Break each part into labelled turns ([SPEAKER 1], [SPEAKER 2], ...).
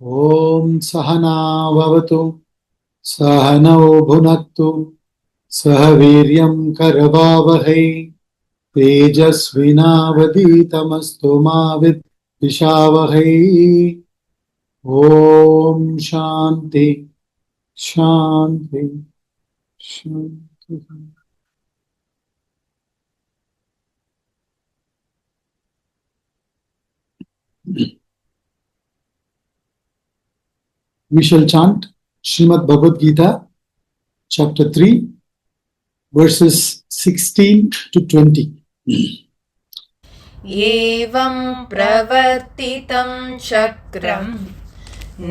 [SPEAKER 1] Om Sahana Bhavatu Sahanau Bhunaktu Sahaviryam Karavavahai Tejasvinavaditamastu Mavid Vishavahai. Om Shanti Shanti Shanti. We shall chant Srimad Bhagavad Gita, chapter 3, verses 16 to 20.
[SPEAKER 2] एवं प्रवर्तितं चक्रं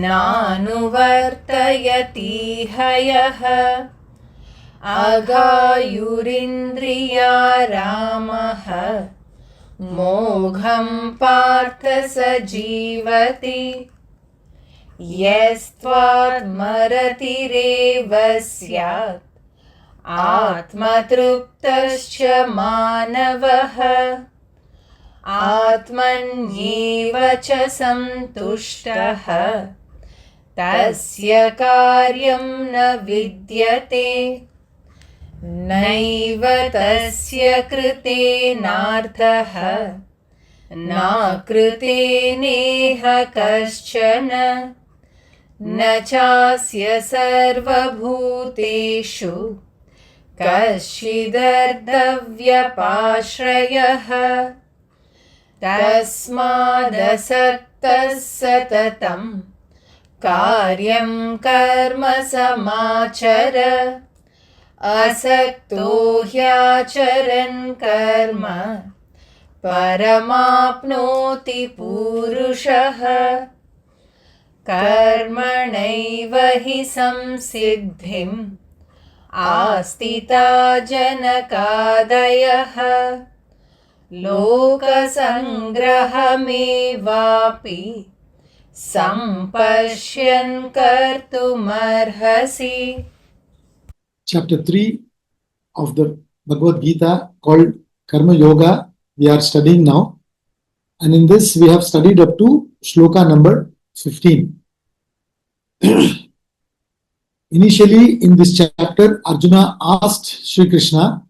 [SPEAKER 2] नानुवर्तयति हयः अघायुरिन्द्रिया रामः मोघं पार्थ स जीवति यस्त्वात्मरतिरेव स्यात् आत्मतृप्तश्च मानवः आत्मन्येव च सन्तुष्टः तस्य कार्यं न विद्यते नैव तस्य कृतेनार्थः न कृतेनेह कश्चन न चास्य सर्वभूतेषु कश्चिदर्धव्यपाश्रयः तस्मादसक्तः सततं कार्यं कर्म समाचर असक्तो ह्याचरन् कर्म परमाप्नोति पूरुषः कर्मणैव हि संसिद्धिम् आस्तिता जनकादयः लोकसङ्ग्रहमेवापि सम्पश्यन् कर्तुमर्हसि.
[SPEAKER 1] Chapter 3 of the Bhagavad Gita, called Karma Yoga, we are studying now. And in this we have studied up to shloka number 15. Initially in this chapter, Arjuna asked Sri Krishna,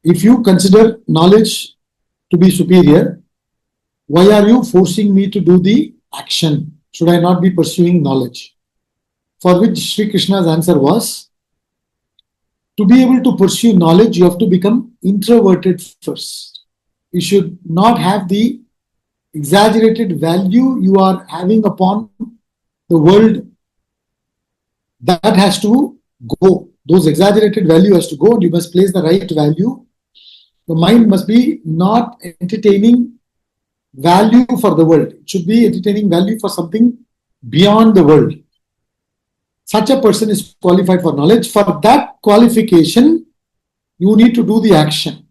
[SPEAKER 1] if you consider knowledge to be superior, why are you forcing me to do the action? Should I not be pursuing knowledge? For which Sri Krishna's answer was, to be able to pursue knowledge, you have to become introverted first. You should not have the exaggerated value you are having upon the world. That has to go. Those exaggerated value has to go, and you must place the right value. The mind must be not entertaining value for the world. It should be entertaining value for something beyond the world. Such a person is qualified for knowledge. For that qualification, you need to do the action.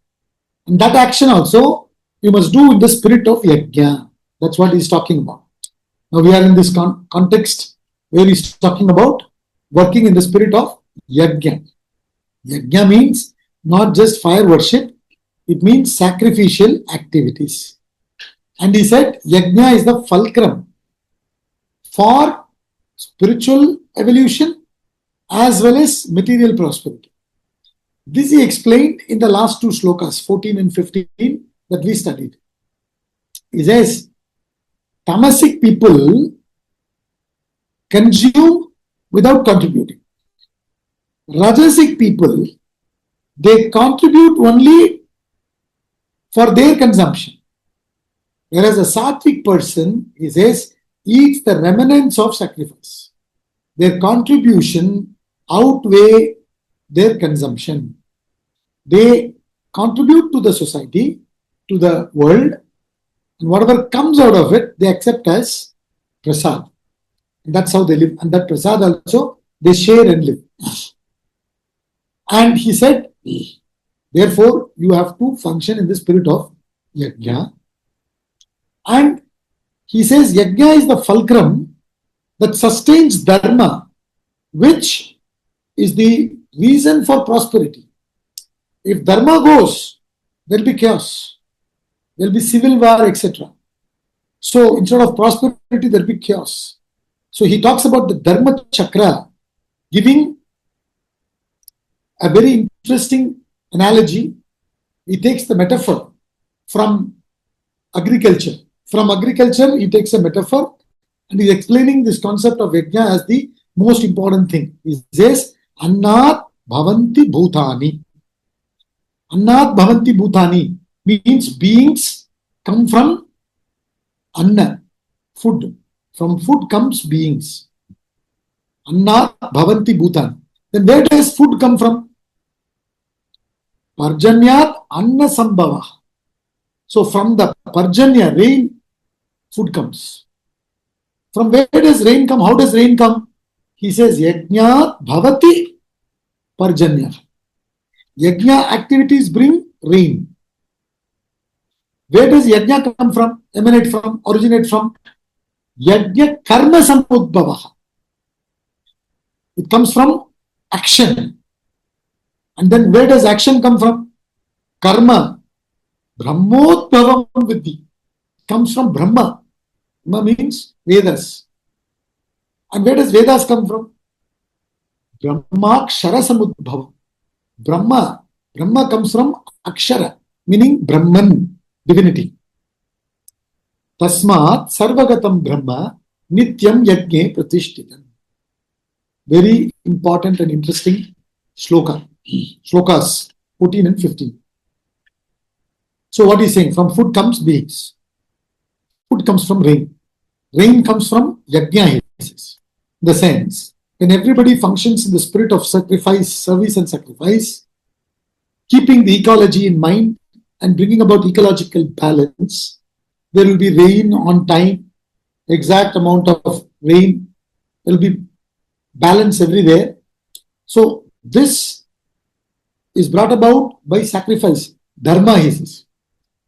[SPEAKER 1] And that action also, you must do in the spirit of yajna. That's what he's talking about. Now we are in this context where he's talking about working in the spirit of yajna. Yajna means not just fire worship, it means sacrificial activities. And he said, yajna is the fulcrum for spiritual evolution as well as material prosperity. This he explained in the last two shlokas, 14 and 15, that we studied. He says, tamasic people consume without contributing. Rajasic people, they contribute only for their consumption. Whereas a sattvic person, he says, eats the remnants of sacrifice. Their contribution outweigh their consumption. They contribute to the society, to the world, and whatever comes out of it, they accept as prasad. And that's how they live. And that prasad also, they share and live. And he said, therefore, you have to function in the spirit of yajna. And he says, yajna is the fulcrum that sustains dharma, which is the reason for prosperity. If dharma goes, there will be chaos, there will be civil war, etc. So instead of prosperity, there will be chaos. So he talks about the Dharma Chakra, giving a very interesting analogy. He takes the metaphor from agriculture. From agriculture, he takes a metaphor and he's explaining this concept of yajna as the most important thing. He says, Annat Bhavanti Bhutani. Annat Bhavanti Bhutani means beings come from Anna, food. From food comes beings. Annat Bhavanti Bhutani. Then where does food come from? Parjanyat Anna Sambhava. So from the Parjanya, rain, food comes. From where does rain come? How does rain come? He says, Yajnat Bhavati Parjanya. Yajna activities bring rain. Where does yajna come from? Emanate from? Originate from? Yajna Karma Samudbhava. It comes from action. And then where does action come from? Karma. Brahmodbhavam Vidhi. Comes from Brahma. Brahma means Vedas. And where does Vedas come from? Brahmakshara Samudbhavam. Brahma. Brahma comes from Akshara, meaning Brahman, divinity. Tasmat Sarvagatam Brahma Nityam Yajne Pratishtitam. Very important and interesting shloka. Shlokas 14 and 15. So what he's saying, from food comes beings. Food comes from rain. Rain comes from yajna, he says. In the sense, when everybody functions in the spirit of sacrifice, service and sacrifice, keeping the ecology in mind and bringing about ecological balance, there will be rain on time, exact amount of rain, there will be balance everywhere. So this is brought about by sacrifice. Dharma, he says.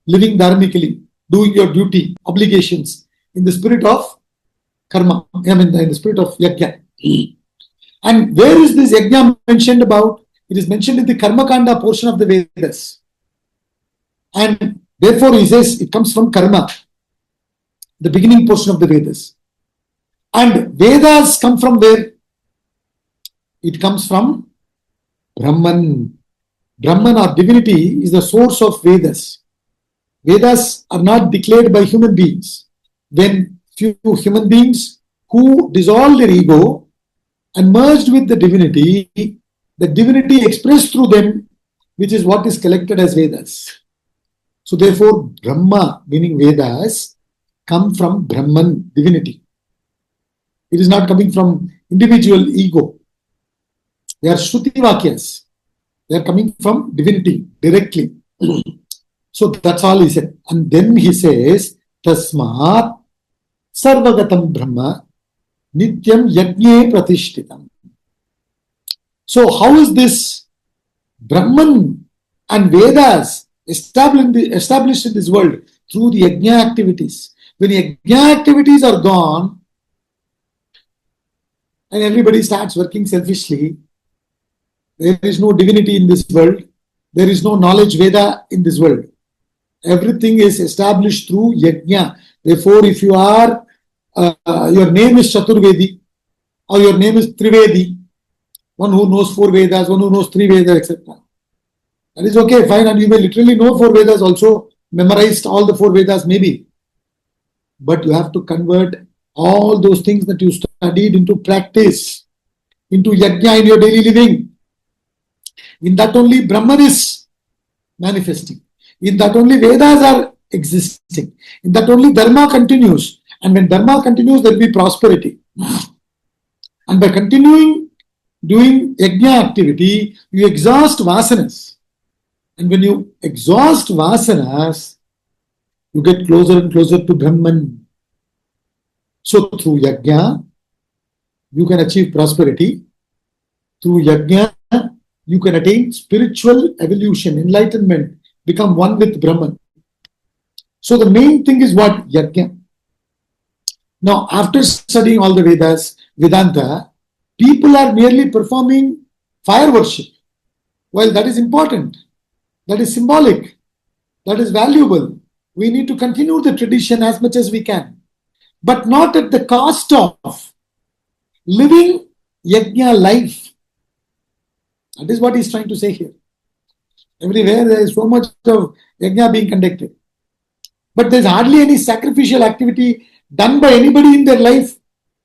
[SPEAKER 1] Living dharmically, doing your duty, obligations in the spirit of karma, in the spirit of yajna. And where is this yajna mentioned about? It is mentioned in the Karma Kanda portion of the Vedas. And therefore he says it comes from karma, the beginning portion of the Vedas. And Vedas come from where? It comes from Brahman. Brahman or divinity is the source of Vedas. Vedas are not declared by human beings. When few human beings who dissolved their ego and merged with the divinity expressed through them, which is what is collected as Vedas. So therefore, Brahma, meaning Vedas, come from Brahman, divinity. It is not coming from individual ego. They are Shruti Vakyas. They are coming from divinity directly. So that's all he said. And then he says, Tasmat Sarvagatam Brahma Nityam Yajne Pratishtitam. So how is this Brahman and Vedas established in this world? Through the yajna activities. When yajna activities are gone and everybody starts working selfishly, there is no divinity in this world. There is no knowledge Veda in this world. Everything is established through yajna. Therefore, if you are, your name is Chaturvedi or your name is Trivedi, one who knows 4 Vedas, one who knows 3 Vedas, etc. That is okay, fine, and you may literally know 4 Vedas also, memorized all the 4 Vedas maybe. But you have to convert all those things that you studied into practice, into yajna in your daily living. In that only Brahman is manifesting. In that only Vedas are existing. In that only Dharma continues. And when Dharma continues, there will be prosperity. And by continuing doing yajna activity, you exhaust vasanas. And when you exhaust vasanas, you get closer and closer to Brahman. So through yajna, you can achieve prosperity. Through yajna, you can attain spiritual evolution, enlightenment, become one with Brahman. So the main thing is what? Yajna. Now, after studying all the Vedas, Vedanta, people are merely performing fire worship. Well, that is important. That is symbolic. That is valuable. We need to continue the tradition as much as we can. But not at the cost of living yajna life. That is what he's trying to say here. Everywhere there is so much of yajna being conducted. But there's hardly any sacrificial activity done by anybody in their life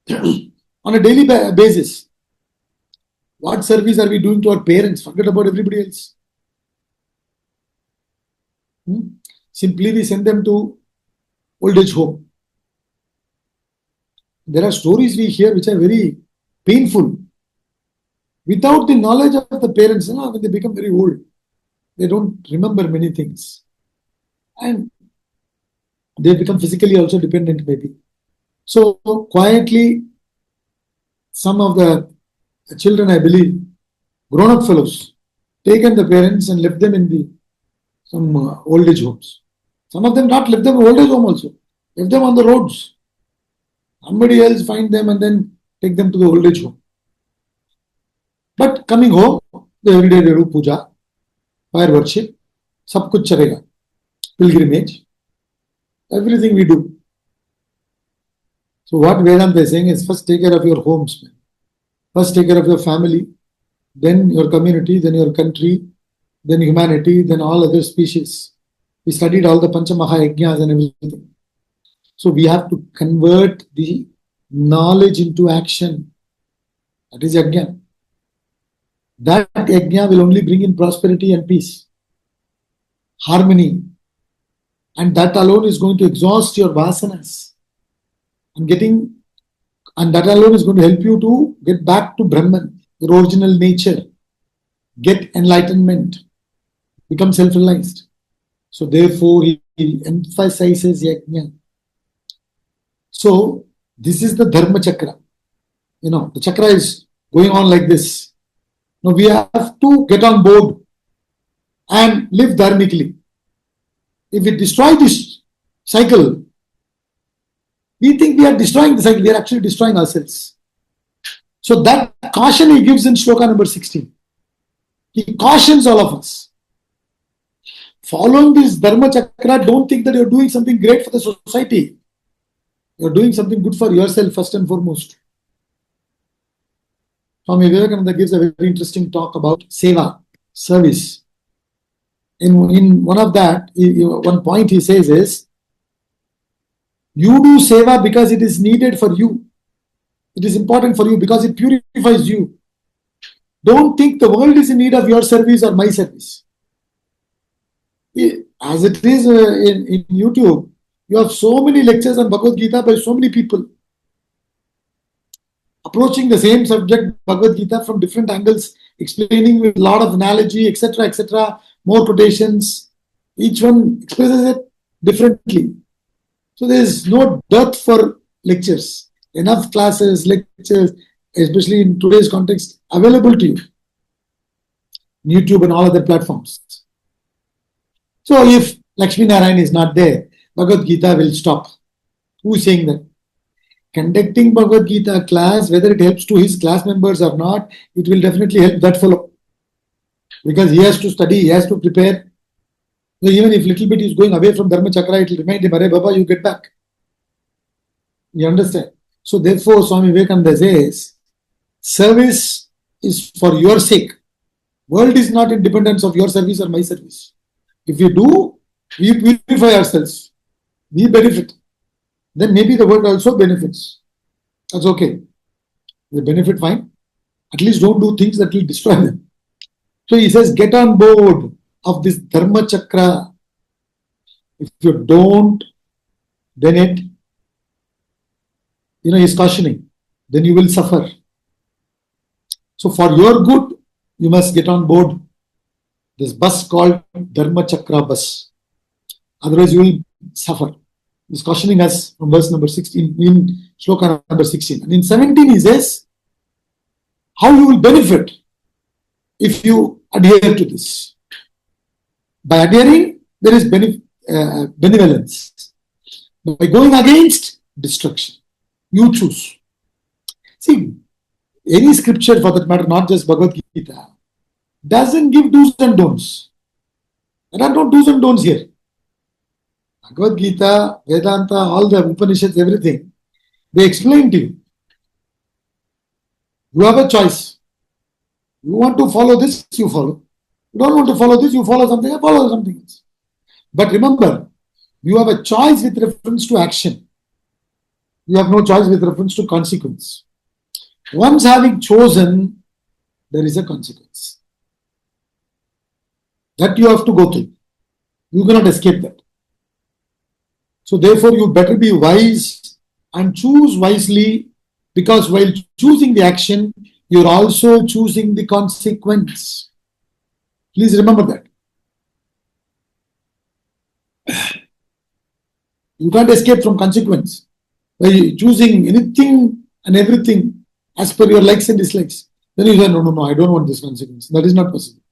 [SPEAKER 1] on a daily basis. What service are we doing to our parents? Forget about everybody else. Simply we send them to old age home. There are stories we hear which are very painful. Without the knowledge of the parents, when they become very old, they don't remember many things. And they become physically also dependent maybe. So quietly, some of the children, I believe, grown-up fellows, taken the parents and left them in some old age homes. Some of them not left them in old age home also, left them on the roads. Somebody else find them and then take them to the old age home. But coming home, they every day they do puja, fire worship, sab kuch chalega, pilgrimage, everything we do. So what Vedanta is saying is first take care of your homes, man. First take care of your family, then your community, then your country, then humanity, then all other species. We studied all the Pancha Mahayajnas and everything. So we have to convert the knowledge into action. That is yajna. That yajna will only bring in prosperity and peace, harmony. And that alone is going to exhaust your vasanas. And that alone is going to help you to get back to Brahman, your original nature, get enlightenment, become self-realized. So therefore, he emphasizes yajna. So this is the Dharma Chakra. The chakra is going on like this. Now we have to get on board and live dharmically. If we destroy this cycle, we think we are destroying the cycle. We are actually destroying ourselves. So that caution he gives in shloka number 16. He cautions all of us. Following this Dharma Chakra, don't think that you're doing something great for the society. You're doing something good for yourself first and foremost. Swami Vivekananda gives a very interesting talk about seva, service. In one of that, one point he says is, you do seva because it is needed for you. It is important for you because it purifies you. Don't think the world is in need of your service or my service. As it is in YouTube, you have so many lectures on Bhagavad Gita by so many people approaching the same subject, Bhagavad Gita, from different angles, explaining with a lot of analogy, etc., more quotations. Each one expresses it differently. So there is no dearth for lectures. Enough classes, lectures, especially in today's context, available to you. YouTube and all other platforms. So if Lakshmi Narayan is not there, Bhagavad Gita will stop. Who is saying that? Conducting Bhagavad Gita class, whether it helps to his class members or not, it will definitely help that fellow. Because he has to study, he has to prepare. So even if little bit is going away from Dharma Chakra, it will remind him, Arey Baba, you get back. You understand? So therefore, Swami Vivekananda says, service is for your sake. World is not in dependence of your service or my service. If we do, we purify ourselves. We benefit. Then maybe the world also benefits. That's okay. They benefit, fine. At least don't do things that will destroy them. So he says, get on board of this Dharma Chakra. If you don't, then he's cautioning. Then you will suffer. So for your good, you must get on board this bus called Dharma Chakra bus. Otherwise you will suffer. He's cautioning us from verse number 16, in shloka number 16. And in 17 he says, how you will benefit if you adhere to this. By adhering, there is benevolence. By going against, destruction. You choose. See, any scripture for that matter, not just Bhagavad Gita, doesn't give do's and don'ts. There are no do's and don'ts here. Bhagavad Gita, Vedanta, all the Upanishads, everything, they explain to you. You have a choice. You want to follow this, you follow. You don't want to follow this, you follow something else. But remember, you have a choice with reference to action. You have no choice with reference to consequence. Once having chosen, there is a consequence. That you have to go through. You cannot escape that. So therefore, you better be wise and choose wisely, because while choosing the action, you're also choosing the consequence. Please remember that. You can't escape from consequence by choosing anything and everything as per your likes and dislikes. Then you say, no, I don't want this consequence. That is not possible.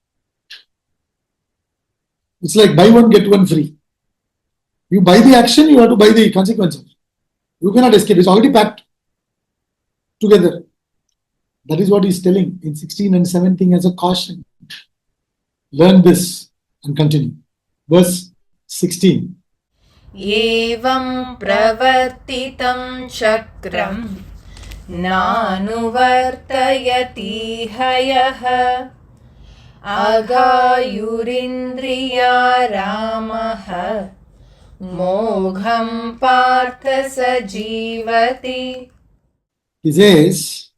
[SPEAKER 1] It's like buy one, get one free. You buy the action, you have to buy the consequences. You cannot escape. It's already packed together. That is what he's telling in 16 and 17 as a caution. Learn this and continue. Verse 16.
[SPEAKER 2] एवं प्रवर्तितं चक्रं नानुवर्तयति हयः आगायुरिन्द्रिया रामः मोघं पार्थ स जीवति.
[SPEAKER 1] He says,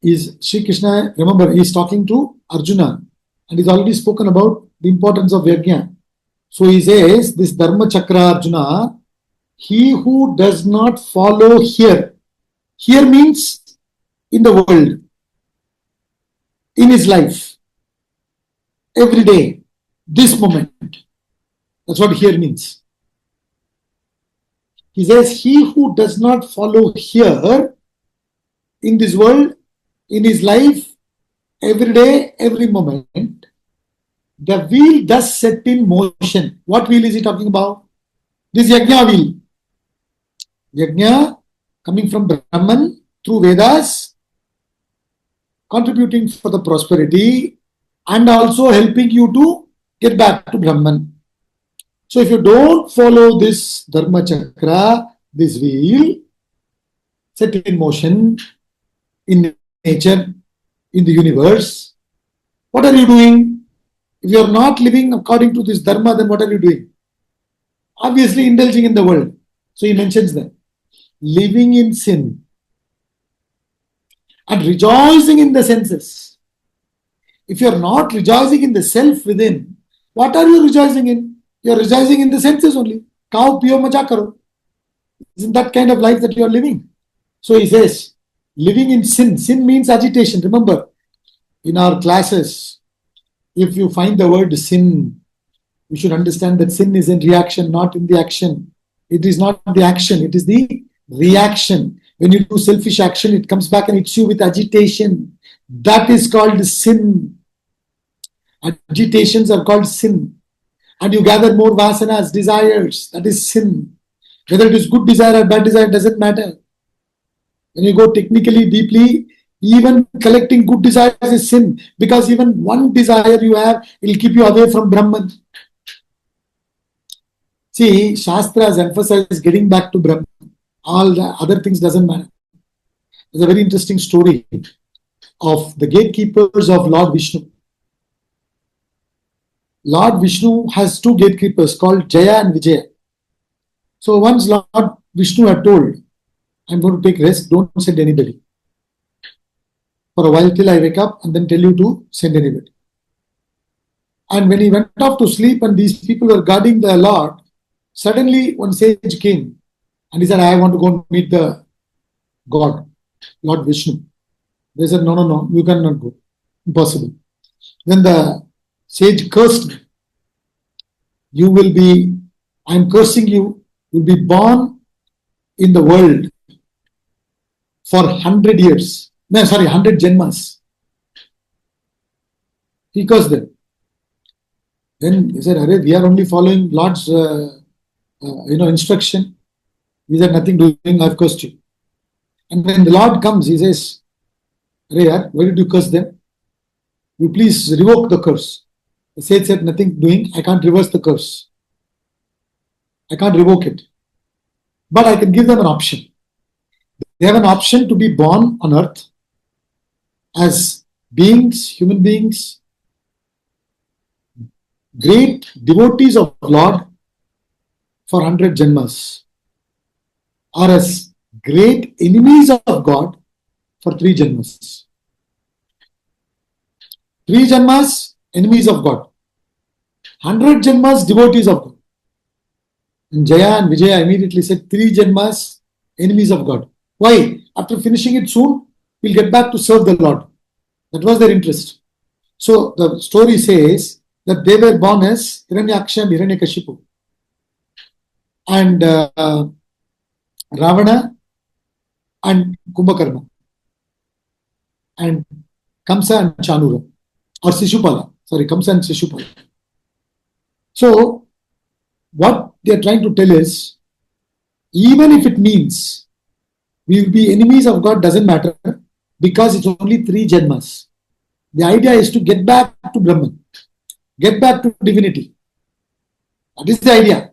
[SPEAKER 1] is Sri Krishna, remember, he is talking to Arjuna and he's already spoken about the importance of yajna. So he says, this Dharma Chakra Arjuna, he who does not follow here means in the world, in his life, every day, this moment. That's what here means. He says, he who does not follow here in this world, in his life, every day, every moment, the wheel does set in motion. What wheel is he talking about? This yajna wheel. Yajna coming from Brahman through Vedas, contributing for the prosperity and also helping you to get back to Brahman. So if you don't follow this Dharma Chakra, this wheel, set in motion in nature, in the universe, what are you doing? If you are not living according to this Dharma, then what are you doing? Obviously indulging in the world. So he mentions that. Living in sin and rejoicing in the senses. If you are not rejoicing in the self within, what are you rejoicing in? You are rejoicing in the senses only. Kao piyo maja karo. Isn't that kind of life that you are living? So he says, living in sin. Sin means agitation. Remember, in our classes, if you find the word sin, you should understand that sin is in reaction, not in the action. It is not the action, it is the reaction. When you do selfish action, it comes back and hits you with agitation. That is called sin. Agitations are called sin. And you gather more vasanas, desires. That is sin. Whether it is good desire or bad desire doesn't matter. When you go technically, deeply, even collecting good desires is sin. Because even one desire you have, it will keep you away from Brahman. See, Shastras emphasize getting back to Brahman. All the other things doesn't matter. There's a very interesting story of the gatekeepers of Lord Vishnu. Lord Vishnu has two gatekeepers called Jaya and Vijaya. So once Lord Vishnu had told, I'm going to take rest, don't send anybody. For a while till I wake up and then tell you to send anybody. And when he went off to sleep and these people were guarding the Lord, suddenly one sage came and he said, I want to go and meet the God, Lord Vishnu. They said, no, you cannot go. Impossible. Then the sage cursed me. I'm cursing you. You'll be born in the world for 100 years. 100 janmas. He cursed them. Then he said, we are only following Lord's instruction. He said, nothing doing, I've cursed you. And when the Lord comes, he says, why did you curse them? You please revoke the curse. The sage said, nothing doing, I can't reverse the curse. I can't revoke it. But I can give them an option. They have an option to be born on earth as beings, human beings, great devotees of Lord for 100 janmas, or as great enemies of God for 3 janmas. 3 janmas, enemies of God. 100 janmas, devotees of God. And Jaya and Vijaya immediately said 3 janmas, enemies of God. Why? After finishing it soon, we'll get back to serve the Lord. That was their interest. So the story says that they were born as Hiranyaksha and Hiranyakashipu. And Ravana and Kumbhakarna. And Kamsa and Chanura. Or Shishupala. Sorry, Kamsa and Shishupala. So what they are trying to tell is, even if it means we will be enemies of God, doesn't matter, because it's only 3 janmas. The idea is to get back to Brahman, get back to divinity. That is the idea.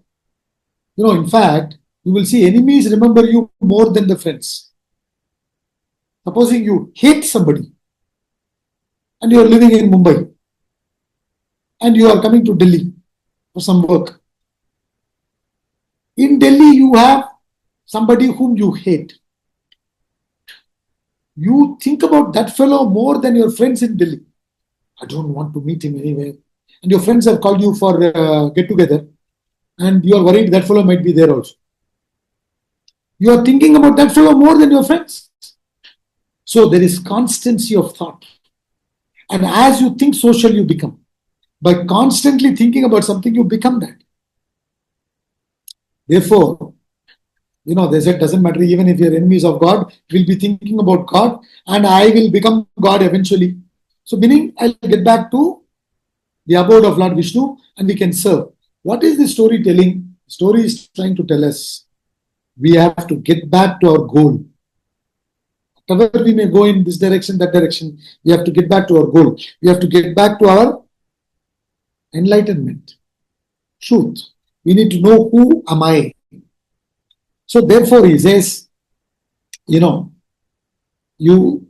[SPEAKER 1] In fact, you will see enemies remember you more than the friends. Supposing you hate somebody and you are living in Mumbai and you are coming to Delhi for some work. In Delhi, you have somebody whom you hate. You think about that fellow more than your friends in Delhi. I don't want to meet him anywhere. And your friends have called you for get together, and you are worried that fellow might be there also. You are thinking about that fellow more than your friends. So there is constancy of thought. And as you think, so shall you become. By constantly thinking about something, you become that. Therefore, they said, doesn't matter, even if you're enemies of God, we'll be thinking about God and I will become God eventually. So meaning, I'll get back to the abode of Lord Vishnu and we can serve. What is the story telling? The story is trying to tell us we have to get back to our goal. Whatever we may go in this direction, that direction, we have to get back to our goal. We have to get back to our enlightenment, truth. We need to know who am I. So therefore he says, you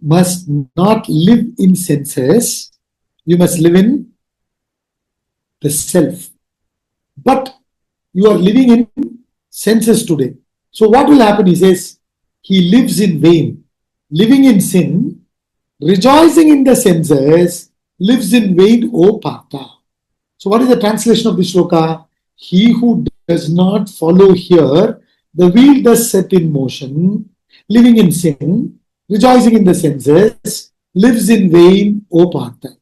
[SPEAKER 1] must not live in senses, you must live in the self. But you are living in senses today. So what will happen? He says, he lives in vain, living in sin, rejoicing in the senses, lives in vain, O Partha. So what is the translation of this shloka? He who does not follow here, the wheel does set in motion, living in sin, rejoicing in the senses, lives in vain, O Partha.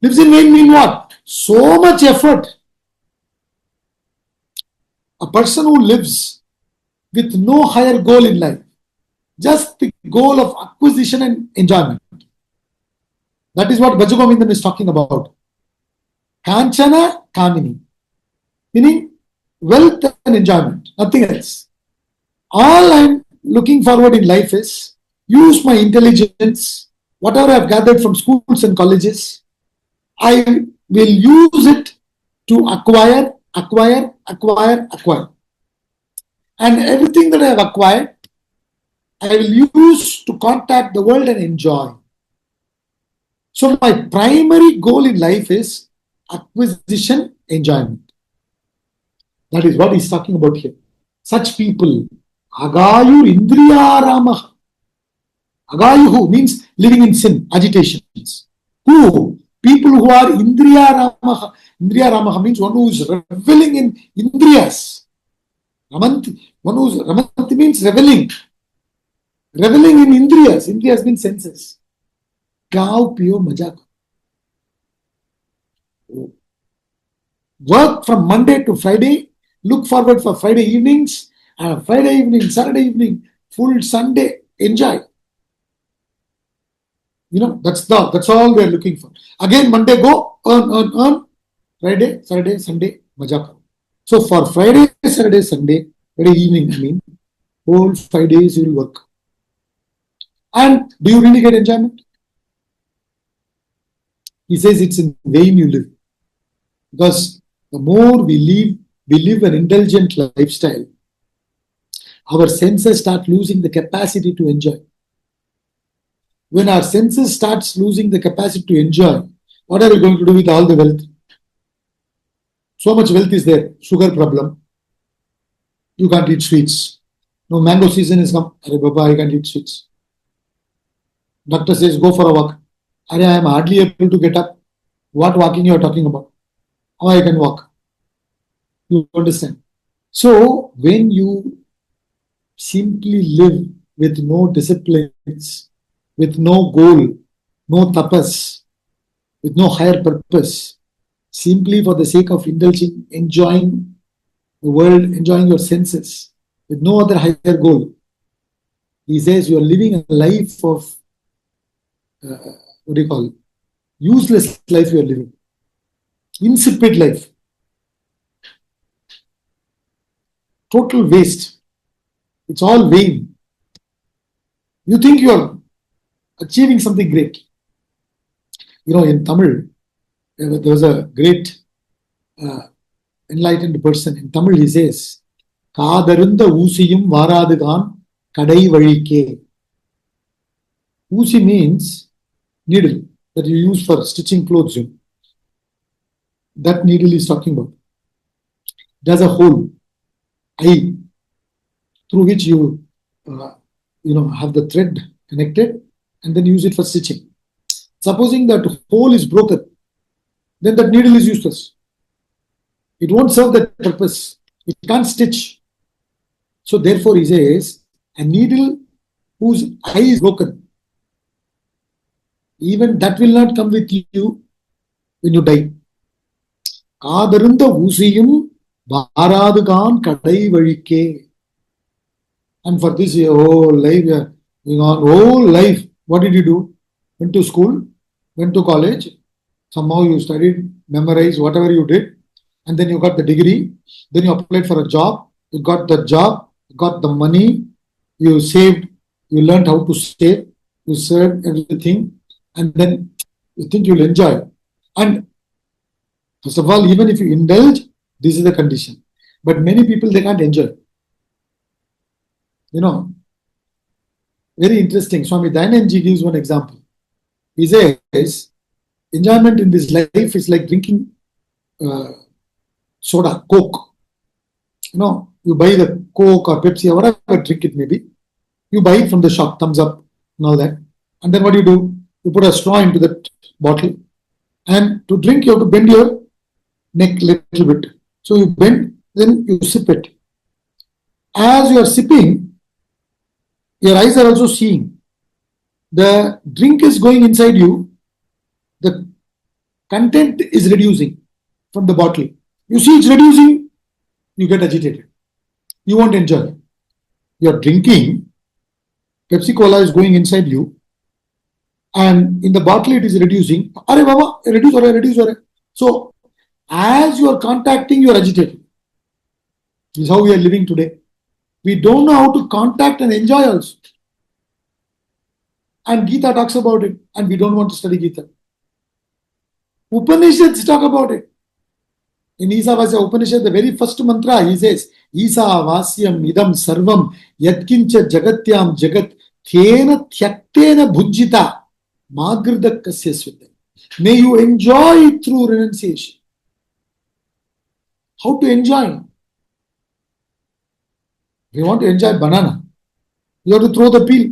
[SPEAKER 1] Lives in vain mean what? So much effort. A person who lives with no higher goal in life, just the goal of acquisition and enjoyment. That is what Bhajagovindam is talking about. Kanchana Kamini, meaning wealth and enjoyment, nothing else. All I'm looking forward in life is use my intelligence, whatever I've gathered from schools and colleges, I will use it to acquire. And everything that I have acquired, I will use to contact the world and enjoy. So my primary goal in life is acquisition, enjoyment. That is what he's talking about here. Such people, agayur indriyaramaha. Agayuhu means living in sin, agitations. Who? People who are indriyaramaha. Indriyaramaha means one who is reveling in indriyas. Ramanti. One who is ramanti means reveling. Reveling in indriyas. Indriyas means senses. Gao piyo maja. Work from Monday to Friday. Look forward for Friday evenings. And Friday evening, Saturday evening, full Sunday, enjoy. That's all they're looking for. Again, Monday go, earn. Friday, Saturday, Sunday, maja karo. So for Friday, Saturday, Sunday, Friday evening, whole 5 days you will work. And do you really get enjoyment? He says it's in vain you live. Because the more we live an indulgent lifestyle, our senses start losing the capacity to enjoy. When our senses starts losing the capacity to enjoy, what are we going to do with all the wealth? So much wealth is there. Sugar problem. You can't eat sweets. No, mango season is come. Arey Baba, I can't eat sweets. Doctor says, go for a walk. Arey, I am hardly able to get up. What walking you are talking about? How I can walk? You understand? So, when you simply live with no disciplines, with no goal, no tapas, with no higher purpose, simply for the sake of indulging, enjoying the world, enjoying your senses, with no other higher goal. He says you are living a life of, what do you call it? Useless life you are living. Insipid life. Total waste. It's all vain. You think you are achieving something great. You know, in Tamil, there was a great enlightened person. In Tamil, he says, Kadarunda Usiyum Varadugan Kadai Valike. Usi means needle that you use for stitching clothes. That needle is talking about. There's a hole, eye, through which you have the thread connected and then use it for stitching. Supposing that hole is broken, then that needle is useless. It won't serve that purpose. It can't stitch. So therefore he says, a needle whose eye is broken, even that will not come with you when you die. Kadarunda Usiyum Varadugan Kadai Valike. And for this whole life, whole life, what did you do? Went to school, went to college, somehow you studied, memorized, whatever you did, and then you got the degree, then you applied for a job, you got the job, you got the money, you saved, you learned how to save, you served everything, and then you think you'll enjoy. And first of all, even if you indulge, this is the condition. But many people, they can't enjoy. Very interesting. Swami Dayananji gives one example. He says, enjoyment in this life is like drinking soda, Coke. You buy the Coke or Pepsi or whatever drink it may be. You buy it from the shop, thumbs up and all that. And then what do? You put a straw into that bottle. And to drink, you have to bend your neck a little bit. So you bend, then you sip it. As you are sipping, your eyes are also seeing. The drink is going inside you. The content is reducing from the bottle. You see it's reducing, you get agitated. You won't enjoy. You're drinking, Pepsi Cola is going inside you, and in the bottle it is reducing. Arey Baba, reduce. So, as you are contacting, you are agitated. This is how we are living today. We don't know how to contact and enjoy also. And Gita talks about it, and we don't want to study Gita. Upanishads talk about it. In Isavasya Upanishad, the very first mantra, he says, Isa Vasyam Idam Sarvam Yatkincha Jagatyam Jagat Thena Thyaktena Bhujjita Magrida Kasyasvita. May you enjoy it through renunciation. How to enjoy? You want to enjoy banana, you have to throw the peel.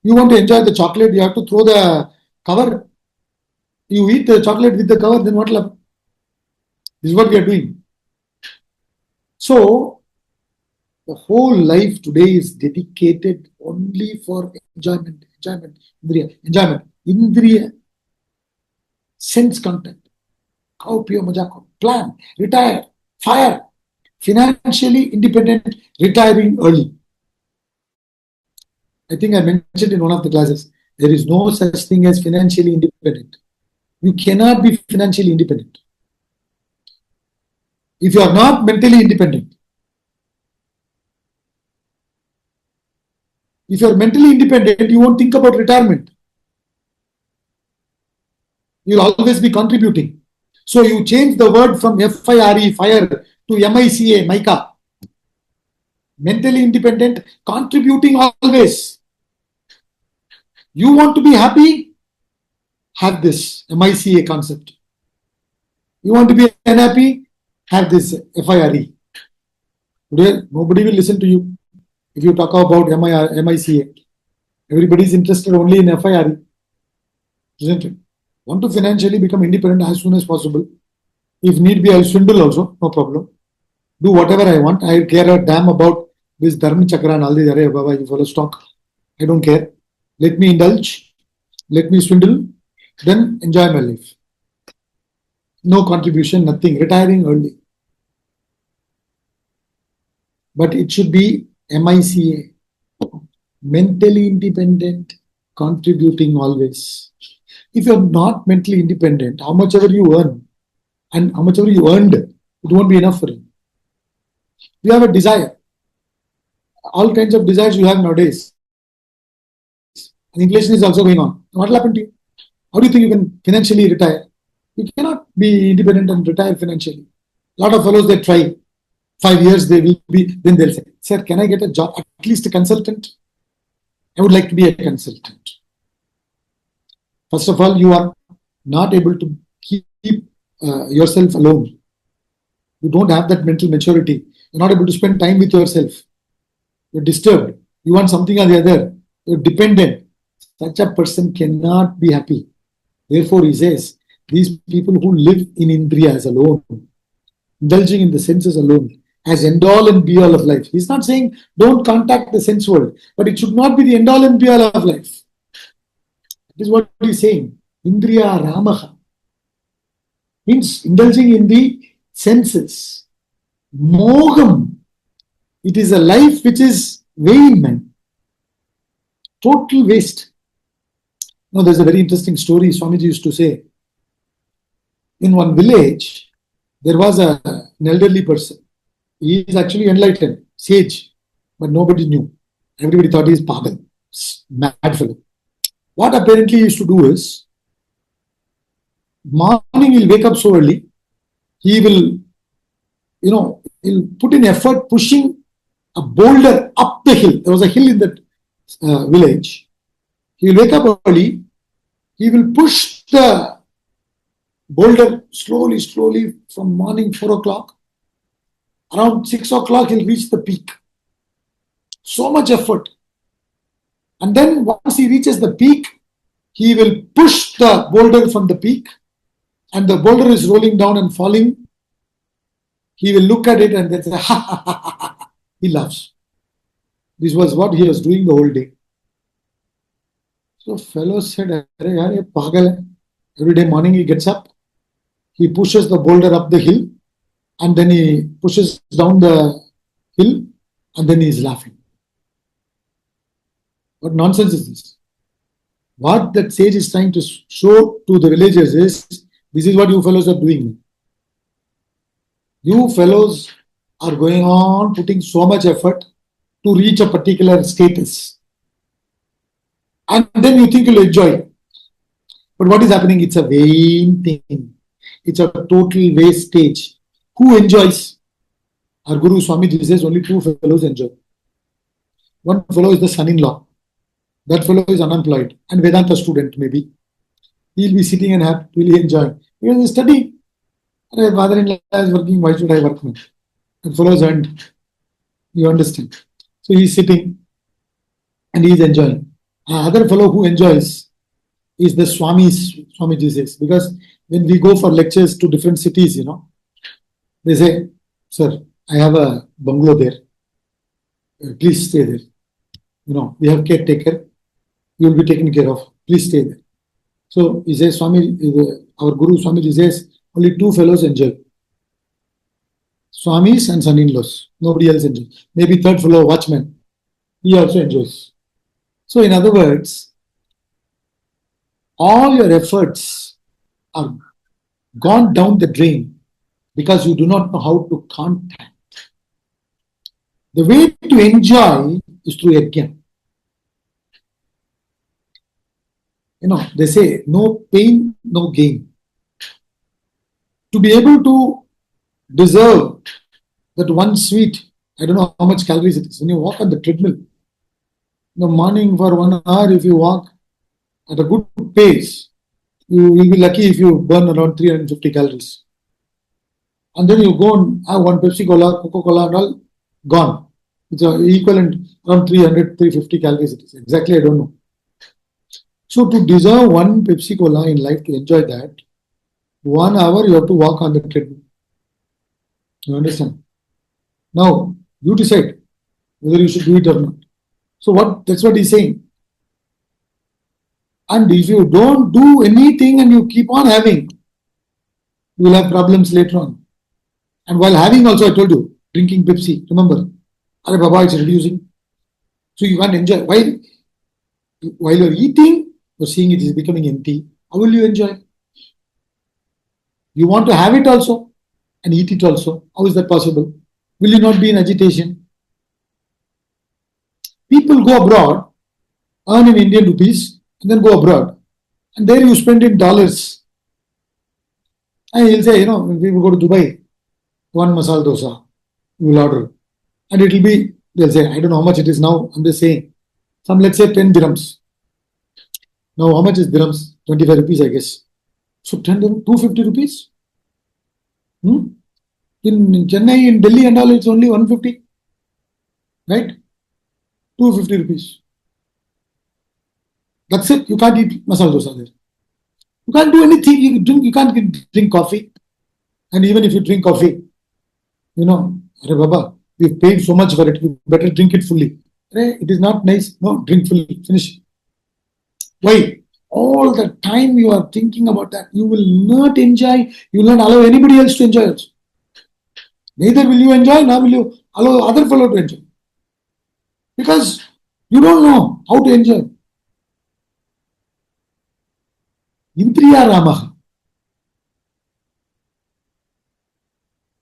[SPEAKER 1] You want to enjoy the chocolate, you have to throw the cover. You eat the chocolate with the cover, then what will happen? This is what we are doing. So, the whole life today is dedicated only for enjoyment, Indriya, sense content. Khao, piyo, maja karo. Plan, retire, fire. Financially independent, retiring early. I think I mentioned in one of the classes, there is no such thing as financially independent. You cannot be financially independent if you are not mentally independent. If you are mentally independent, you won't think about retirement. You will always be contributing. So you change the word from FIRE, fire, to MICA, mica. mentally independent, contributing always. You want to be happy? Have this MICA concept. You want to be unhappy? Have this FIRE. Today, nobody will listen to you if you talk about MICA. Everybody is interested only in FIRE, isn't it? Want to financially become independent as soon as possible. If need be, I'll swindle also, no problem. Do whatever I want. I care a damn about this Dharma Chakra and all this. Arey Baba, you follow stock. I don't care. Let me indulge. Let me swindle. Then enjoy my life. No contribution, nothing. Retiring early. But it should be MICA. Mentally independent, contributing always. If you're not mentally independent, how much ever you earn and how much ever you earned, it won't be enough for you. You have a desire. All kinds of desires you have nowadays. And inflation is also going on. What will happen to you? How do you think you can financially retire? You cannot be independent and retire financially. A lot of fellows, they try. 5 years they will be, then they'll say, sir, can I get a job, at least a consultant? I would like to be a consultant. First of all, you are not able to keep yourself alone. You don't have that mental maturity. You're not able to spend time with yourself. You're disturbed. You want something or the other. You're dependent. Such a person cannot be happy. Therefore, he says, these people who live in Indriyas alone, indulging in the senses alone, as end all and be all of life. He's not saying don't contact the sense world, but it should not be the end all and be all of life. That is what he's saying. Indriya Ramaha means indulging in the senses. Mogam. It is a life which is vain, man. Total waste. Now, there's a very interesting story Swamiji used to say. In one village, there was an elderly person. He is actually enlightened, sage, but nobody knew. Everybody thought he is pagal, mad fellow. What apparently he used to do is, morning he'll wake up so early, he will, he'll put in effort pushing a boulder up the hill. There was a hill in that village. He will wake up early, he will push the boulder slowly from morning 4 o'clock. Around 6 o'clock, he'll reach the peak. So much effort. And then once he reaches the peak, he will push the boulder from the peak, and the boulder is rolling down and falling. He will look at it and then say, ha ha ha ha ha. He laughs. This was what he was doing the whole day. So fellow said, Arey yaar, ye pagal hai. Every day morning he gets up, he pushes the boulder up the hill, and then he pushes down the hill, and then he is laughing. What nonsense is this? What that sage is trying to show to the villagers is, this is what you fellows are doing. You fellows are going on putting so much effort to reach a particular status. And then you think you'll enjoy it. But what is happening? It's a vain thing. It's a total wastage. Who enjoys? Our Guru Swamiji says only 2 fellows enjoy. One fellow is the son-in-law. That fellow is unemployed and Vedanta student maybe. He'll be sitting and happily enjoying. He will study. My father-in-law is working, why should I work? That fellow is earned. You understand? So he's sitting and he's enjoying. Another fellow who enjoys is the Swamiji says. Because when we go for lectures to different cities, they say, sir, I have a bungalow there. Please stay there. We have caretaker. You will be taken care of. Please stay there. So he says, our Guru Swamiji says, only 2 fellows enjoy. Swamis and son-in-laws. Nobody else enjoys. Maybe 3rd fellow, watchman. He also enjoys. So in other words, all your efforts are gone down the drain because you do not know how to contact. The way to enjoy is through yajna. They say no pain, no gain. To be able to deserve that one sweet I don't know how much calories it is. When you walk on the treadmill, in the morning for 1 hour, if you walk at a good pace, you will be lucky if you burn around 350 calories. And then you go and have one Pepsi Cola, Coca Cola, and all gone. It's equivalent around 300, 350 calories. It is exactly, I don't know. So to deserve one Pepsi Cola in life, to enjoy that, 1 hour you have to walk on the treadmill. You understand? Now you decide whether you should do it or not. So that's what he's saying. And if you don't do anything and you keep on having, you will have problems later on. And while having also, I told you, drinking Pepsi, remember, Are Baba, it's reducing. So you can't enjoy. While you're eating, you're seeing it is becoming empty. How will you enjoy? You want to have it also and eat it also. How is that possible? Will you not be in agitation? People go abroad, earn in Indian rupees, and then go abroad. And there you spend in dollars. And he'll say, when people go to Dubai, one masala dosa, you will order. And it will be, they'll say, I don't know how much it is now. I'm just saying. Some, let's say 10 dirhams. Now, how much is dirhams? 25 rupees, I guess. So 10 dirhams, 250 rupees. In Chennai, in Delhi and all, it's only 150. Right? 250 rupees. That's it. You can't eat masala dosa there. You can't do anything. You can't drink coffee. And even if you drink coffee, Arey Baba, we've paid so much for it. You better drink it fully. It is not nice. No, drink fully. Finish. Why? All the time you are thinking about that, you will not enjoy. You will not allow anybody else to enjoy it. Neither will you enjoy, nor will you allow other fellow to enjoy. Because you don't know how to enjoy. Indriya Ramaha.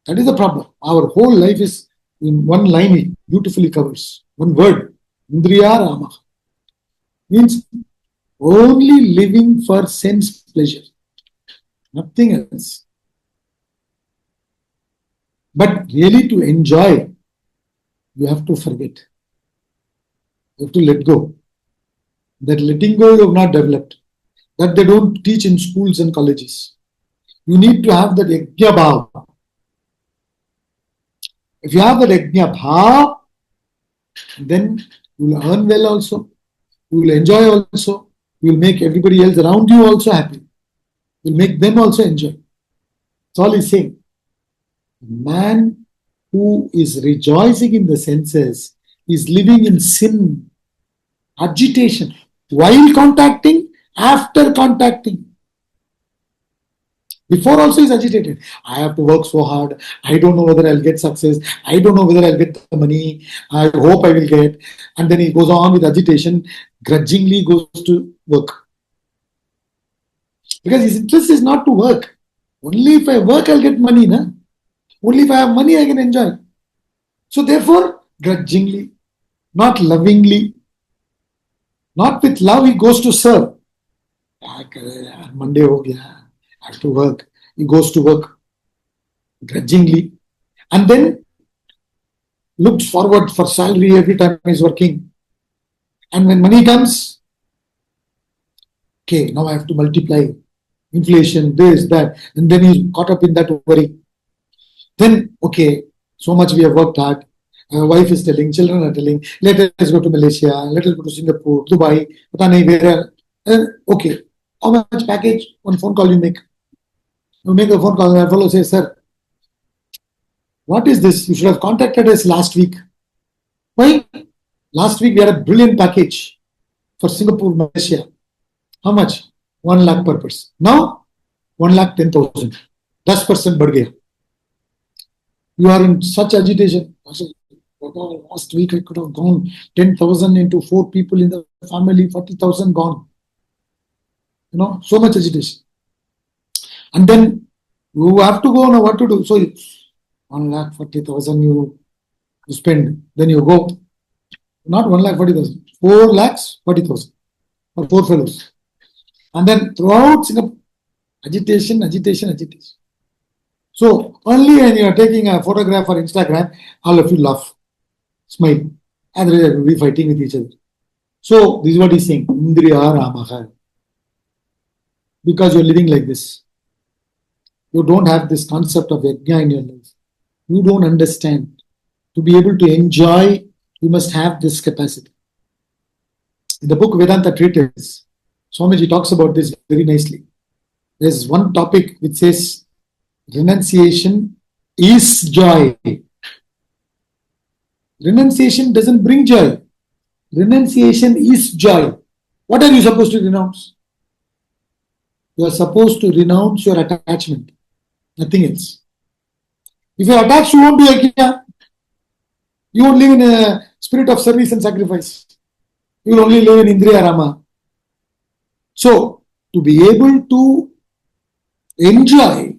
[SPEAKER 1] That is the problem. Our whole life is in one line, it beautifully covers. One word. Indriya Ramaha. Means only living for sense pleasure. Nothing else. But really to enjoy, you have to forget. You have to let go. That letting go you have not developed. That they don't teach in schools and colleges. You need to have that yajna bhav. If you have that yajna bhav, then you will earn well also. You will enjoy also. You will make everybody else around you also happy. You will make them also enjoy. That's all he's saying. Man who is rejoicing in the senses is living in sin, agitation, while contacting, after contacting. Before also is agitated. I have to work so hard. I don't know whether I'll get success. I don't know whether I'll get the money. I hope I will get. And then he goes on with agitation, grudgingly goes to work. Because his interest is not to work. Only if I work, I'll get money. Na? Only if I have money, I can enjoy. So therefore, grudgingly, not lovingly, not with love, he goes to serve. Monday ho gaya. I have to work. He goes to work grudgingly and then looks forward for salary every time he's working. And when money comes, okay, now I have to multiply inflation, this, that, and then he's caught up in that worry. Then, okay, so much we have worked hard. Wife is telling, children are telling, let us go to Malaysia, let us go to Singapore, Dubai, okay, how much package? One phone call you make. You make a phone call and a fellow says, sir, what is this? You should have contacted us last week. Why? Last week we had a brilliant package for Singapore, Malaysia. How much? 1 lakh per person. Now, 1,10,000. 10% बढ़ गया. You are in such agitation. Last week I could have gone 10,000 into 4 people in the family, 40,000 gone. So much agitation. And then you have to go now what to do. So 1,40,000 you spend. Then you go. Not 1,40,000. 4,40,000 for 4 fellows. And then throughout Singapore, agitation. So only when you are taking a photograph for Instagram, all of you laugh. smile. Otherwise, I will be fighting with each other. So, this is what he's saying. Indriya Ramaha. Because you're living like this. You don't have this concept of yajna in your life. You don't understand. To be able to enjoy, you must have this capacity. In the book Vedanta Treatise, Swamiji talks about this very nicely. There's one topic which says renunciation is joy. Renunciation doesn't bring joy. Renunciation is joy. What are you supposed to renounce? You are supposed to renounce your attachment. Nothing else. If you are attached, you won't do yajna. You won't live in a spirit of service and sacrifice. You will only live in Indriya Rama. So, to be able to enjoy,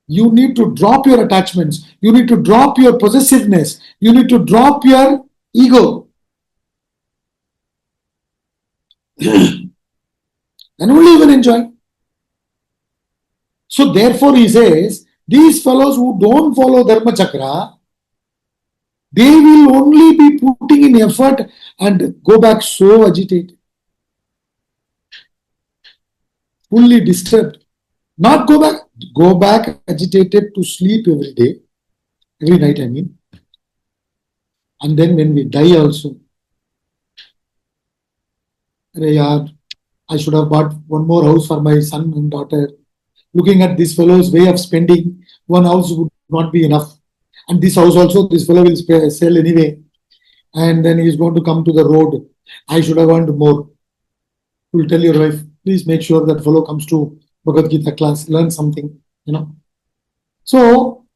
[SPEAKER 1] you need to drop your attachments. You need to drop your possessiveness. You need to drop your ego. Then only you can enjoy. So, therefore, he says, these fellows who don't follow Dharma Chakra, they will only be putting in effort and go back so agitated, fully disturbed. Not go back agitated to sleep every day, every night, I mean. And then when we die also, I should have bought one more house for my son and daughter. Looking at this fellow's way of spending, one house would not be enough. And this house also, this fellow will sell anyway. And then he is going to come to the road. I should have earned more. You will tell your wife, please make sure that fellow comes to Bhagavad Gita class, learn something, So,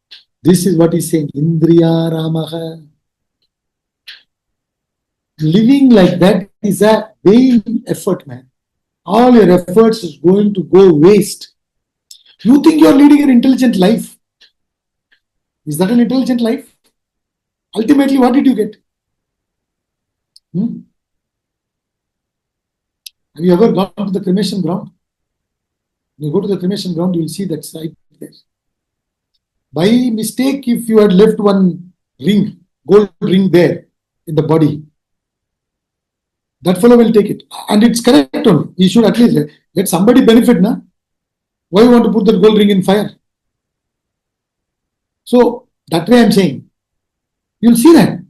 [SPEAKER 1] this is what he's saying, Indriya Ramaha. Living like that is a vain effort, man. All your efforts is going to go waste. You think you are leading an intelligent life. Is that an intelligent life? Ultimately, what did you get? Have you ever gone to the cremation ground? When you go to the cremation ground, you will see that site there. By mistake, if you had left one ring, gold ring there in the body, that fellow will take it. And it's correct only. He should at least let somebody benefit, na? Why you want to put that gold ring in fire? So, that way I'm saying, you'll see that.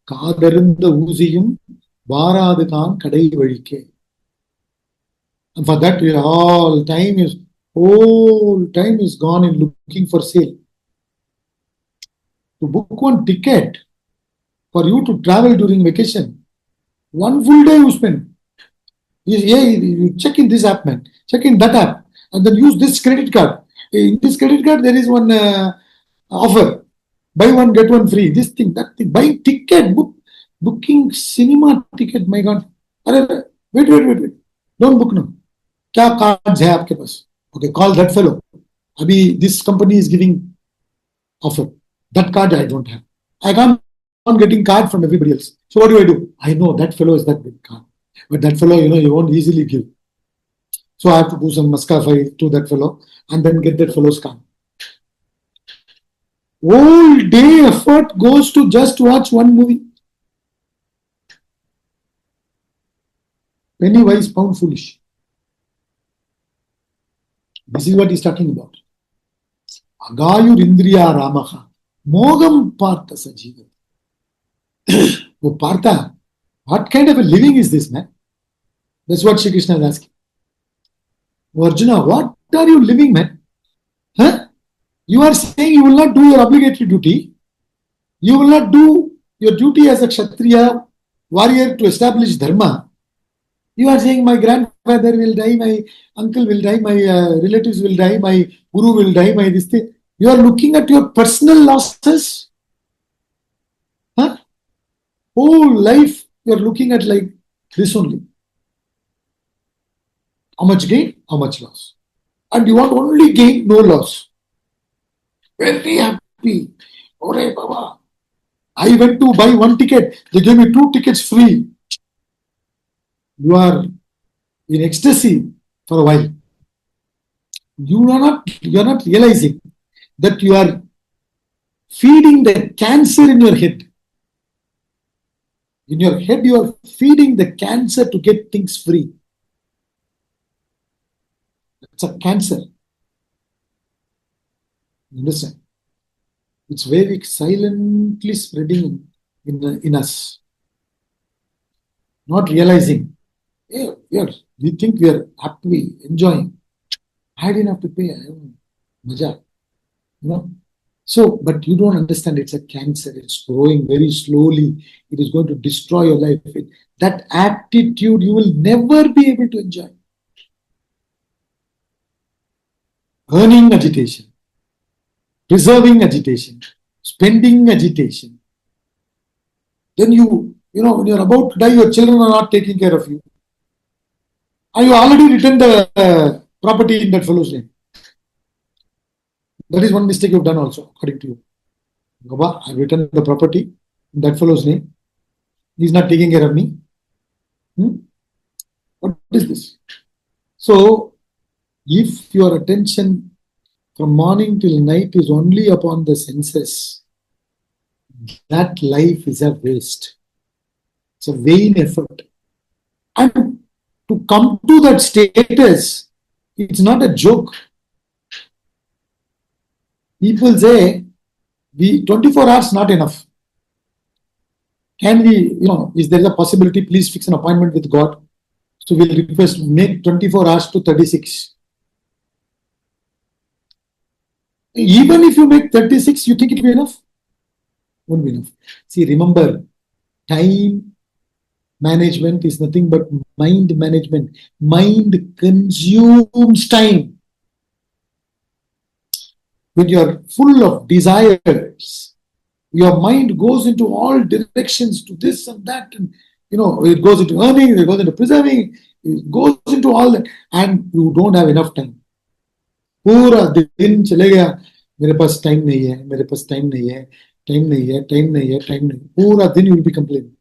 [SPEAKER 1] Kadarunda Uziyum Varadakan Kadai Vadike. And for that, whole time is gone in looking for sale. To book one ticket for you to travel during vacation, one full day you spend. You check in this app, man. Check in that app. And then use this credit card. In this credit card, there is one offer. Buy one, get one free. This thing, that thing. Buy ticket, booking cinema ticket, my God. Wait. Don't book now. Kya cards hai aapke paas? Okay, call that fellow. Abhi, this company is giving offer. That card I don't have. I can't on getting card from everybody else. So what do? I know that fellow is that big card. But that fellow, he won't easily give. So I have to do some maskafai to that fellow and then get that fellow's card. Whole day effort goes to just watch one movie. Penny wise, pound foolish. This is what he's talking about. Agayur Indriya Ramaha. Mogam Partha Sajiva. Oh, Partha, what kind of a living is this, man? That's what Sri Krishna is asking. Oh, Arjuna, what are you living, man? Huh? You are saying you will not do your obligatory duty. You will not do your duty as a Kshatriya warrior to establish Dharma. You are saying my grandfather will die, my uncle will die, my relatives will die, my guru will die, my this thing. You are looking at your personal losses. Huh? Whole life you are looking at like this only. How much gain, how much loss. And you want only gain, no loss. Very happy. Ore Baba. I went to buy one ticket. They gave me 2 tickets free. You are in ecstasy for a while. You are not realizing that you are feeding the cancer in your head. In your head, you are feeding the cancer to get things free. It's a cancer. You understand? It's very silently spreading in us. Not realizing. Yeah, we think we are happy, enjoying. I didn't have to pay. Maja. You know? So, but you don't understand it's a cancer. It's growing very slowly. It is going to destroy your life. That attitude you will never be able to enjoy. Earning agitation, preserving agitation, spending agitation. Then when you're about to die, your children are not taking care of you. And you already written the property in that fellow's name. That is one mistake you've done also, according to you. Baba, I've written the property in that fellow's name. He's not taking care of me. What is this? So, if your attention from morning till night is only upon the senses, that life is a waste. It's a vain effort. And to come to that status, it's not a joke. People say, 24 hours not enough. Can we, is there a possibility, please fix an appointment with God? So we'll request, make 24 hours to 36. Even if you make 36, you think it will be enough? Won't be enough. See, remember, time management is nothing but mind management. Mind consumes time. When you're full of desires, your mind goes into all directions to this and that, and it goes into earning, it goes into preserving, it goes into all that, and you don't have enough time. पूरा दिन चले गया, मेरे पास time नहीं है, मेरे पास time नहीं है, टाइम नहीं है, टाइम नहीं है, टाइम नहीं. पूरा दिन you will be complaining.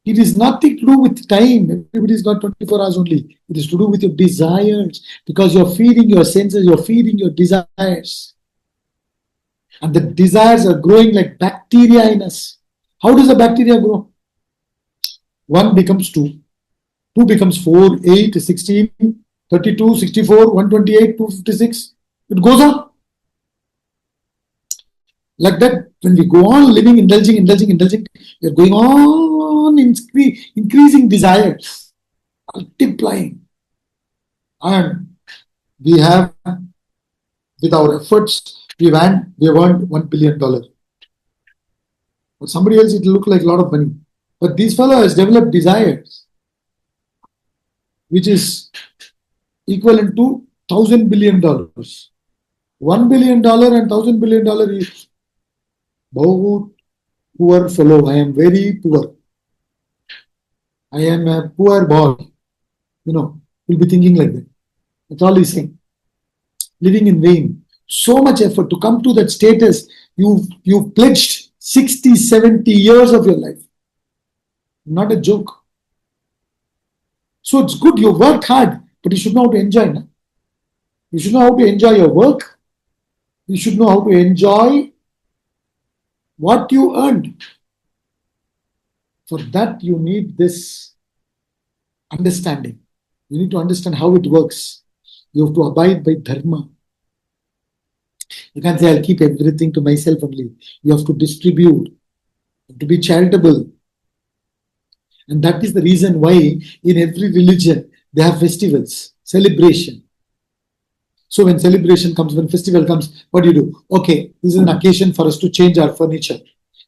[SPEAKER 1] It is nothing to do with time. Everybody's got 24 hours only. It is to do with your desires, because you're feeding your senses, you're feeding your desires. And the desires are growing like bacteria in us. How does a bacteria grow? 1 becomes 2. 2 becomes 4, 8, 16, 32, 64, 128, 256. It goes on. Like that, when we go on living, indulging, we are going on increasing desires, multiplying. And we have, with our efforts, we have earned $1 billion. For somebody else, it will look like a lot of money. But this fellow has developed desires, which is equivalent to $1,000 billion. $1 billion and $1,000 billion is बहुत poor fellow. I am very poor. I am a poor boy. You'll be thinking like that. That's all he's saying. Living in vain. So much effort to come to that status. You've pledged 60, 70 years of your life. Not a joke. So it's good. You worked hard, but you should know how to enjoy. No? You should know how to enjoy your work. You should know how to enjoy what you earned. For that, you need this understanding. You need to understand how it works. You have to abide by dharma. You can't say, I'll keep everything to myself only. You have to distribute. You have to be charitable. And that is the reason why in every religion, they have festivals, celebration. So when celebration comes, when festival comes, what do? Okay, this is an occasion for us to change our furniture.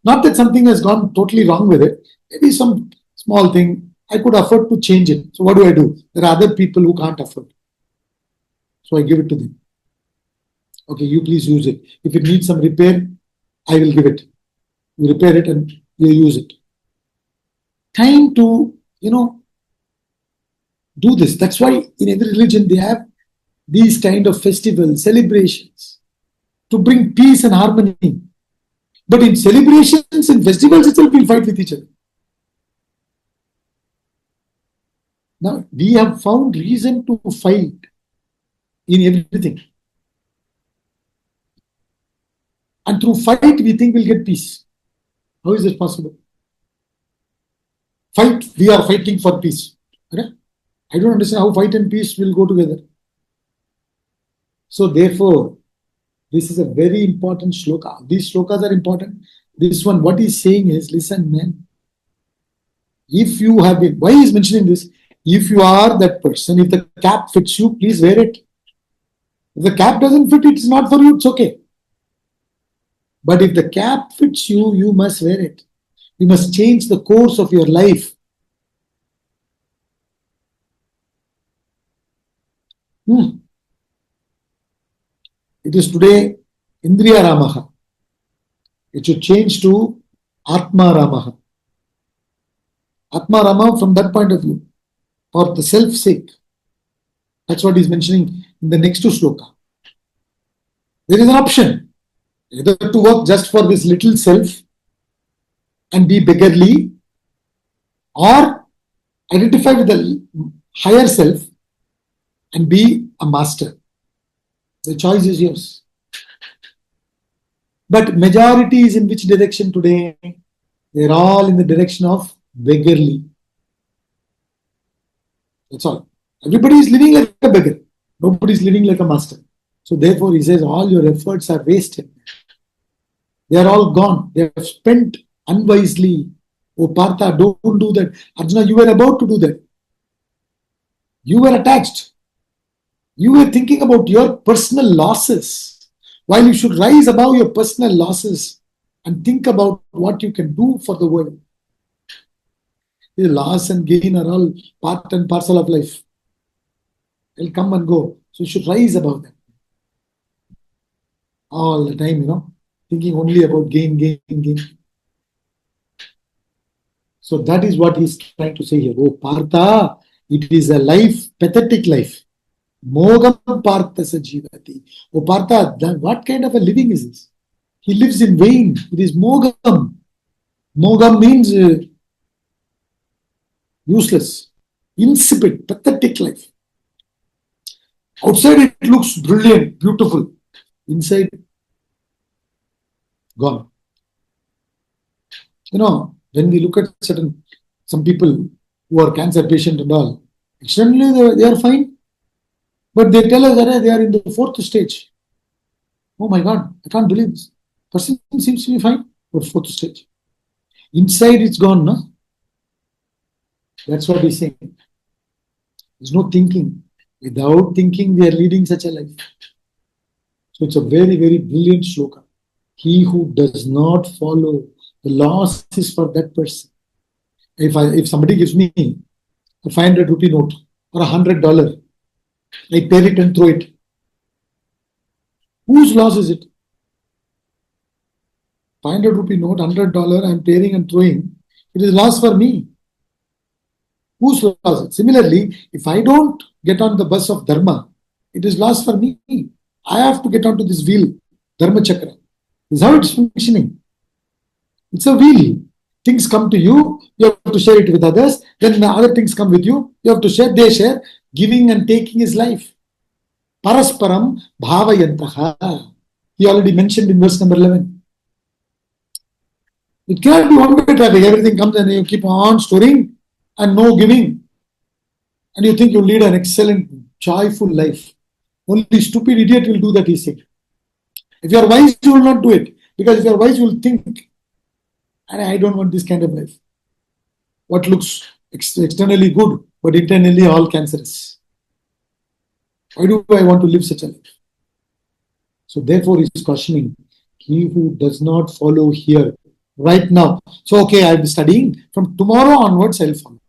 [SPEAKER 1] Not that something has gone totally wrong with it. Maybe some small thing, I could afford to change it. So what do? There are other people who can't afford. So I give it to them. Okay, you please use it. If it needs some repair, I will give it. You repair it and you use it. Time to, do this. That's why in every religion they have these kind of festivals, celebrations, to bring peace and harmony. But in celebrations and festivals itself, we'll fight with each other. Now, we have found reason to fight in everything. and through fight we think we'll get peace. How is this possible? Fight, we are fighting for peace. Right? I don't understand how fight and peace will go together. So therefore, this is a very important shloka. These shlokas are important. This one, what he's saying is, listen, man, if you have been, why he's mentioning this? If you are that person, if the cap fits you, please wear it. If the cap doesn't fit, it's not for you, it's okay. But if the cap fits you, you must wear it. You must change the course of your life. It is today Indriya Ramaha. It should change to Atma Ramaha. Atma Rama from that point of view, for the self sake. That's what he's mentioning in the next two sloka. There is an option, either to work just for this little self and be beggarly, or identify with the higher self and be a master. The choice is yours. But majority is in which direction today? They're all in the direction of beggarly. That's all. Everybody is living like a beggar. Nobody is living like a master. So therefore, he says, all your efforts are wasted. They are all gone. They have spent unwisely. Oh, Partha, don't do that. Arjuna, you were about to do that. You were attached. You were thinking about your personal losses. While you should rise above your personal losses and think about what you can do for the world. The loss and gain are all part and parcel of life. They'll come and go. So you should rise above them. All the time, thinking only about gain, gain, gain. So that is what he's trying to say here. Oh, Partha, it is a life, pathetic life. Mogam Partha Sajivati. Oh, Partha, what kind of a living is this? He lives in vain. It is Mogam. Mogam means useless, insipid, pathetic life. Outside it looks brilliant, beautiful. Inside, gone. When we look at some people who are cancer patient and all, externally they are fine, but they tell us that they are in the 4th stage. Oh my God, I can't believe this. Person seems to be fine, but 4th stage. Inside it's gone, no? That's what he's saying. There's no thinking. Without thinking, we are leading such a life. So it's a very, very brilliant shloka. He who does not follow, the loss is for that person. If somebody gives me a 500 rupee note or $100, I tear it and throw it. Whose loss is it? 500 rupee note, $100, I'm tearing and throwing. It is loss for me. Whose loss is it? Similarly, if I don't get on the bus of Dharma, it is loss for me. I have to get onto this wheel, Dharma Chakra. This is how it's functioning. It's a wheel. Things come to you, you have to share it with others. Then the other things come with you, you have to share, they share. Giving and taking is life. Parasparam bhavayantaha. He already mentioned in verse number 11. It cannot be one-way traffic. Everything comes and you keep on storing and no giving. And you think you lead an excellent, joyful life. Only stupid idiot will do that, he said. If you are wise, you will not do it. Because if you are wise, you will think, I don't want this kind of life. What looks externally good, but internally all cancerous. Why do I want to live such a life? So therefore he is cautioning, he who does not follow here, right now. So okay, I'll be studying. From tomorrow onwards, I'll follow.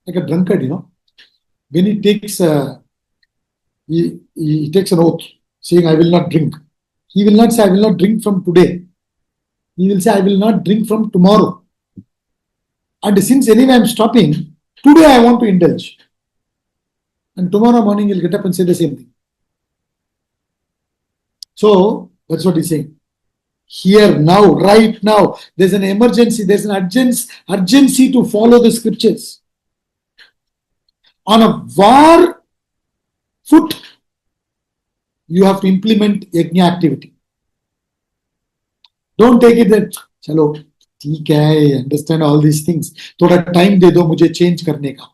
[SPEAKER 1] Like a drunkard, when he takes he takes an oath saying, I will not drink. He will not say, I will not drink from today. He will say, I will not drink from tomorrow. And since anyway I'm stopping, today I want to indulge. And tomorrow morning he'll get up and say the same thing. So that's what he's saying. Here, now, right now, there's an emergency, there's an urgency to follow the scriptures. On a war foot, you have to implement yajna activity. Don't take it that चलो ठीक है, I understand all these things. थोड़ा time दे दो मुझे change करने का.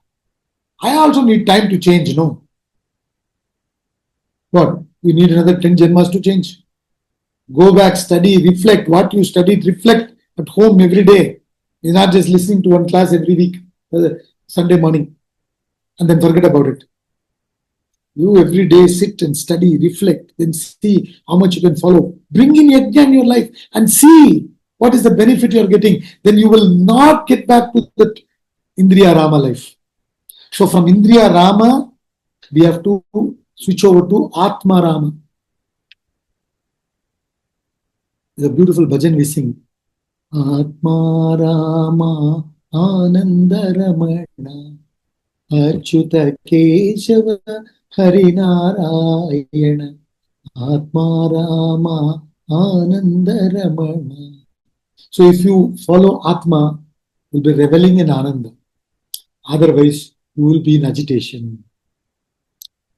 [SPEAKER 1] I also need time to change, no? What? You need another 10 janmas to change. Go back, study, reflect. What you studied, reflect at home every day. You're not just listening to one class every week, Sunday morning, and then forget about it. You every day sit and study, reflect, then see how much you can follow. Bring in yajna in your life and see what is the benefit you're getting. Then you will not get back to that Indriya Rama life. So from Indriya Rama, we have to switch over to Atma Rama. It's a beautiful bhajan we sing. Atma Rama Ananda Ramana Achyuta Keshava Harinarayana Atma Rama Ananda Ramana. So if you follow Atma, you'll be reveling in Ananda. Otherwise, you will be in agitation.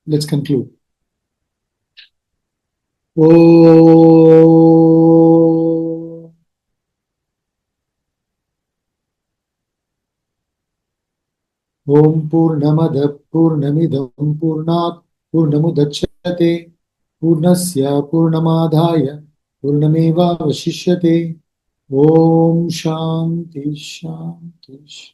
[SPEAKER 1] Let's conclude. Oh. Om Purnamada Purnamidam Purnat Purnamudachyate Purnasya Purnamadhaya Purnameva Vashishyate. Om Shanti Shanti Shanti.